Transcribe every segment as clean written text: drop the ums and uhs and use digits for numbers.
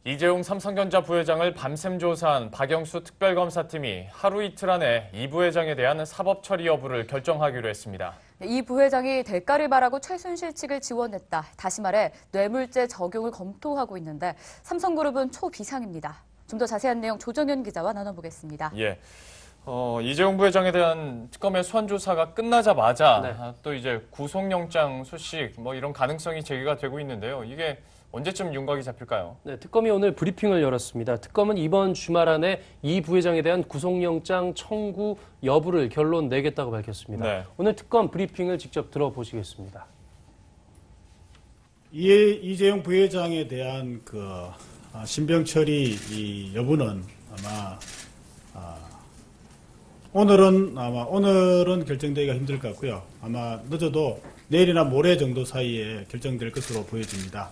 이재용 삼성전자 부회장을 밤샘 조사한 박영수 특별검사팀이 하루 이틀 안에 이 부회장에 대한 사법 처리 여부를 결정하기로 했습니다. 이 부회장이 대가를 바라고 최순실 측을 지원했다. 다시 말해 뇌물죄 적용을 검토하고 있는데 삼성그룹은 초비상입니다. 좀 더 자세한 내용 조정현 기자와 나눠보겠습니다. 이재용 부회장에 대한 특검의 소환 조사가 끝나자마자 또 이제 구속영장 소식 이런 가능성이 제기가 되고 있는데요. 이게 언제쯤 윤곽이 잡힐까요? 네, 특검이 오늘 브리핑을 열었습니다. 특검은 이번 주말 안에 이 부회장에 대한 구속영장 청구 여부를 결론 내겠다고 밝혔습니다. 네. 오늘 특검 브리핑을 직접 들어보시겠습니다. 이재용 부회장에 대한 신병 처리 이 여부는 오늘은 결정되기가 힘들 것 같고요. 아마 늦어도 내일이나 모레 정도 사이에 결정될 것으로 보여집니다.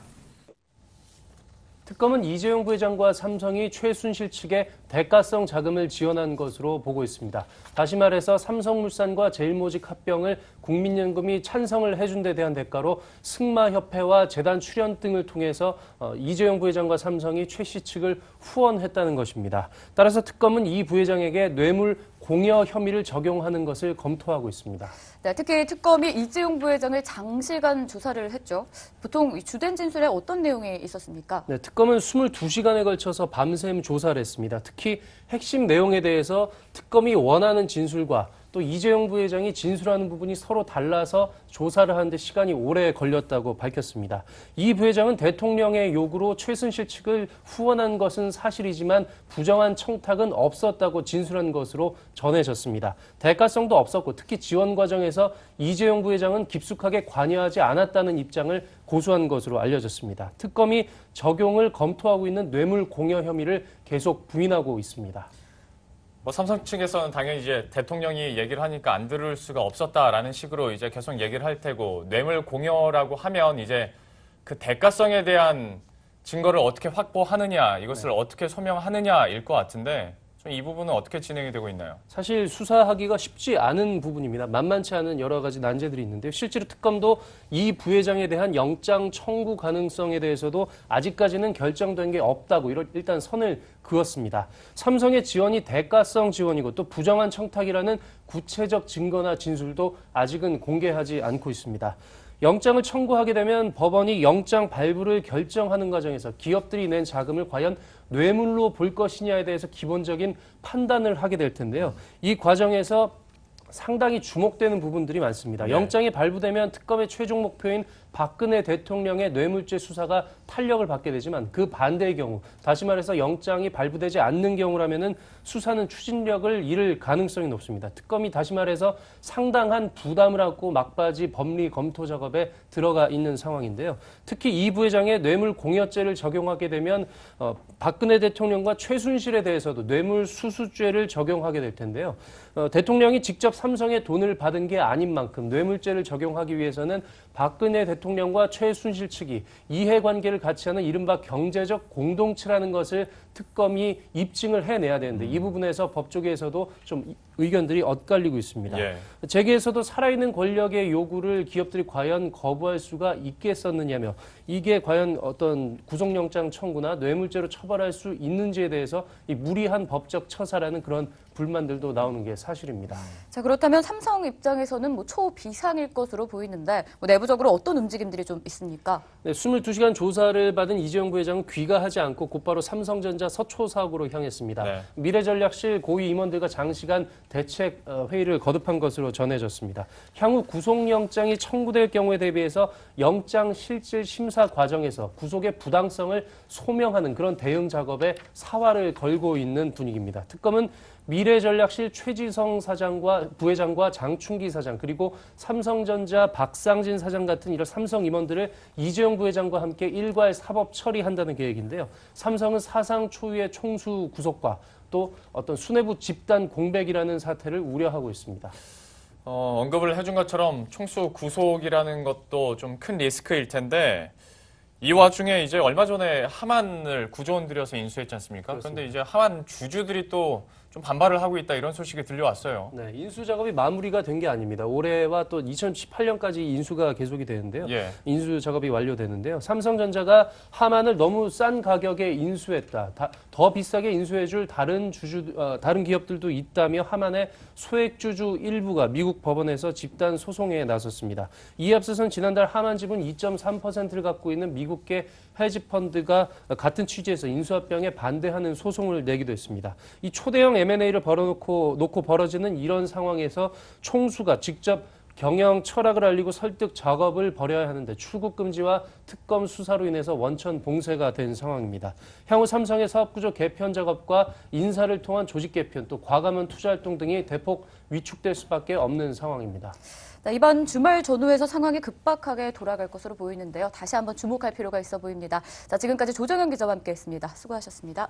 특검은 이재용 부회장과 삼성이 최순실 측에 대가성 자금을 지원한 것으로 보고 있습니다. 다시 말해서 삼성물산과 제일모직 합병을 국민연금이 찬성을 해준 데 대한 대가로 승마협회와 재단 출연 등을 통해서 이재용 부회장과 삼성이 최 씨 측을 후원했다는 것입니다. 따라서 특검은 이 부회장에게 뇌물 공여 혐의를 적용하는 것을 검토하고 있습니다. 네, 특히 특검이 이재용 부회장을 장시간 조사를 했죠. 보통 주된 진술에 어떤 내용이 있었습니까? 네, 특검은 22시간에 걸쳐서 밤샘 조사를 했습니다. 특히 핵심 내용에 대해서 특검이 원하는 진술과 또 이재용 부회장이 진술하는 부분이 서로 달라서 조사를 하는데 시간이 오래 걸렸다고 밝혔습니다. 이 부회장은 대통령의 요구로 최순실 측을 후원한 것은 사실이지만 부정한 청탁은 없었다고 진술한 것으로 전해졌습니다. 대가성도 없었고 특히 지원 과정에서 이재용 부회장은 깊숙하게 관여하지 않았다는 입장을 고수한 것으로 알려졌습니다. 특검이 적용을 검토하고 있는 뇌물 공여 혐의를 계속 부인하고 있습니다. 삼성 측에서는 당연히 이제 대통령이 얘기를 하니까 안 들을 수가 없었다라는 식으로 이제 계속 얘기를 할 테고, 뇌물 공여라고 하면 이제 그 대가성에 대한 증거를 어떻게 확보하느냐, 이것을 어떻게 소명하느냐일 것 같은데, 좀 이 부분은 어떻게 진행이 되고 있나요? 사실 수사하기가 쉽지 않은 부분입니다. 만만치 않은 여러 가지 난제들이 있는데요. 실제로 특검도 이 부회장에 대한 영장 청구 가능성에 대해서도 아직까지는 결정된 게 없다고 일단 선을 그었습니다. 삼성의 지원이 대가성 지원이고 또 부정한 청탁이라는 구체적 증거나 진술도 아직은 공개하지 않고 있습니다. 영장을 청구하게 되면 법원이 영장 발부를 결정하는 과정에서 기업들이 낸 자금을 과연 뇌물로 볼 것이냐에 대해서 기본적인 판단을 하게 될 텐데요. 이 과정에서 상당히 주목되는 부분들이 많습니다. 영장이 발부되면 특검의 최종 목표인 박근혜 대통령의 뇌물죄 수사가 탄력을 받게 되지만 그 반대의 경우, 다시 말해서 영장이 발부되지 않는 경우라면은 수사는 추진력을 잃을 가능성이 높습니다. 특검이 다시 말해서 상당한 부담을 안고 막바지 법리 검토 작업에 들어가 있는 상황인데요. 특히 이 부회장의 뇌물 공여죄를 적용하게 되면 박근혜 대통령과 최순실에 대해서도 뇌물 수수죄를 적용하게 될 텐데요. 대통령이 직접 삼성의 돈을 받은 게 아닌 만큼 뇌물죄를 적용하기 위해서는 박근혜 대통령과 최순실 측이 이해관계를 같이 하는 이른바 경제적 공동체라는 것을 특검이 입증을 해내야 되는데 이 부분에서 법조계에서도 좀 의견들이 엇갈리고 있습니다. 재계에서도 살아있는 권력의 요구를 기업들이 과연 거부할 수가 있겠었느냐며 이게 과연 어떤 구속영장 청구나 뇌물죄로 처벌할 수 있는지에 대해서 이 무리한 법적 처사라는 그런 불만들도 나오는 게 사실입니다. 자, 그렇다면 삼성 입장에서는 초비상일 것으로 보이는데 내부적으로 어떤 움직임들이 좀 있습니까? 네, 22시간 조사를 받은 이재용 부회장은 귀가하지 않고 곧바로 삼성전자 서초사옥으로 향했습니다. 미래전략실 고위 임원들과 장시간 대책 회의를 거듭한 것으로 전해졌습니다. 향후 구속영장이 청구될 경우에 대비해서 영장 실질 심사 과정에서 구속의 부당성을 소명하는 그런 대응 작업에 사활을 걸고 있는 분위기입니다. 특검은 미래전략실 최지성 부회장과 장충기 사장 그리고 삼성전자 박상진 사장 같은 이런 삼성 임원들을 이재용 부회장과 함께 일괄 사법 처리한다는 계획인데요. 삼성은 사상 초유의 총수 구속과 또 어떤 수뇌부 집단 공백이라는 사태를 우려하고 있습니다. 언급을 해준 것처럼 총수 구속이라는 것도 좀 큰 리스크일 텐데 이 와중에 이제 얼마 전에 하만을 구조원 들여서 인수했지 않습니까? 그런데 이제 하만 주주들이 또 좀 반발을 하고 있다 이런 소식이 들려왔어요. 네, 인수 작업이 마무리가 된 게 아닙니다. 올해와 또 2018년까지 인수가 계속이 되는데요. 예. 인수 작업이 완료되는데요. 삼성전자가 하만을 너무 싼 가격에 인수했다. 더 비싸게 인수해줄 다른 기업들도 있다며 하만의 소액주주 일부가 미국 법원에서 집단 소송에 나섰습니다. 이에 앞서선 지난달 하만 지분 2.3%를 갖고 있는 미국계 헤지펀드가 같은 취지에서 인수합병에 반대하는 소송을 내기도 했습니다. 이 초대형 M&A를 놓고 벌어지는 이런 상황에서 총수가 직접 경영 철학을 알리고 설득 작업을 벌여야 하는데 출국 금지와 특검 수사로 인해서 원천 봉쇄가 된 상황입니다. 향후 삼성의 사업구조 개편 작업과 인사를 통한 조직 개편 또 과감한 투자 활동 등이 대폭 위축될 수밖에 없는 상황입니다. 네, 이번 주말 전후에서 상황이 급박하게 돌아갈 것으로 보이는데요. 다시 한번 주목할 필요가 있어 보입니다. 자, 지금까지 조정현 기자와 함께했습니다. 수고하셨습니다.